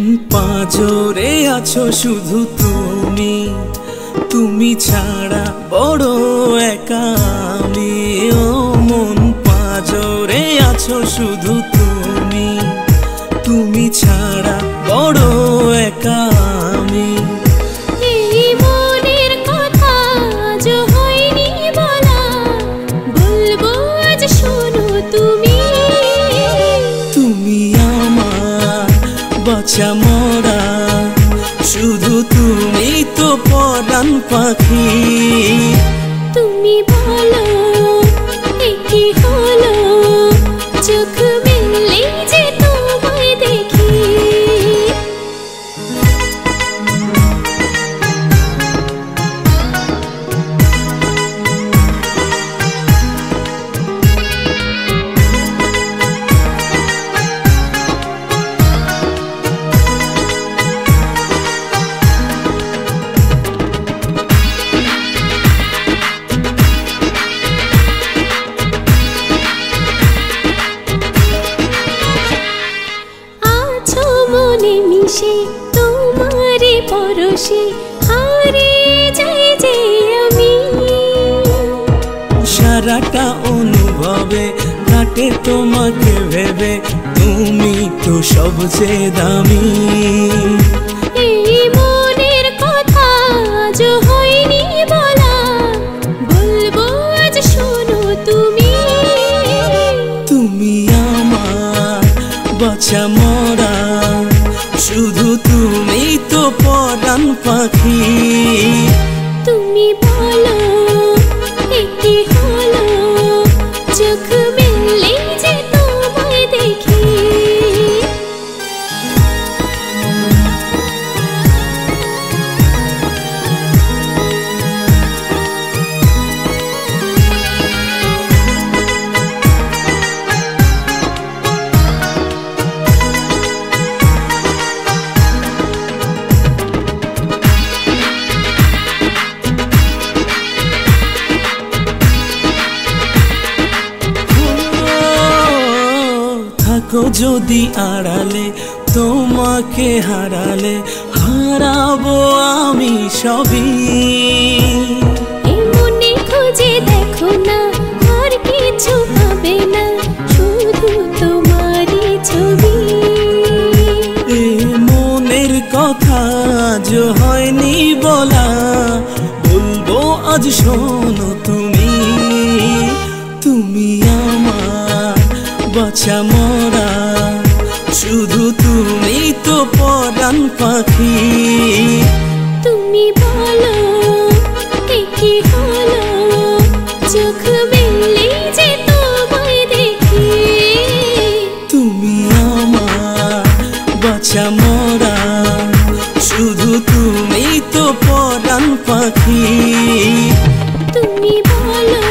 মন পাঁজরে আছো শুধু তুমি, তুমি ছাড়া বড় একা আমি। ও মন পাঁজরে আছো শুধু তুমি, তুমি ছাড়া বড় একা আমি। এই মনের কথা আজ হয়নি বলা, বলবো আজ শোনো তুমি। তুমি আমার বাঁচা মরা, শুধু তুমি তো পরাণ পাখি। তুমি বলো কি হলো, চোখ মেললেই যে তোমায় দেখি। মিশে তোমারে পরশে হারিয়ে যাই যে আমি। সারাটা অনুভবে কাটে তোমাকে ভেবে, তুমি তো সবচেয়ে দামি। এই মনের কথা আজ হয়নি বলা, বলবো আজ শোনো তুমি। তুমি আমার বাঁচা মরা, শুধু তুমি তো পরাণ পাখি। তুমি বলো কি হলো, চোখ মেললেই যে তোমায় দেখি। থাকো যদি আড়ালে, তোমাকে হারালে হারাবো আমি সবই। মনে খুঁজে দেখো না, আর কিছু পাবে না, শুধু তোমারই ছবি। এ মনের কথা আজ হয়নি বলা, বলবো আজ শোনো তুমি। তুমি আমার বাঁচা মরা, শুধু তুমি তো পরাণ পাখি। তুমি বলো কি হলো, চোখ মেললেই যে তোমায় দেখি। তুমি আমার বাঁচা মরা, শুধু তুমি তো পরাণ পাখি। তুমি বলো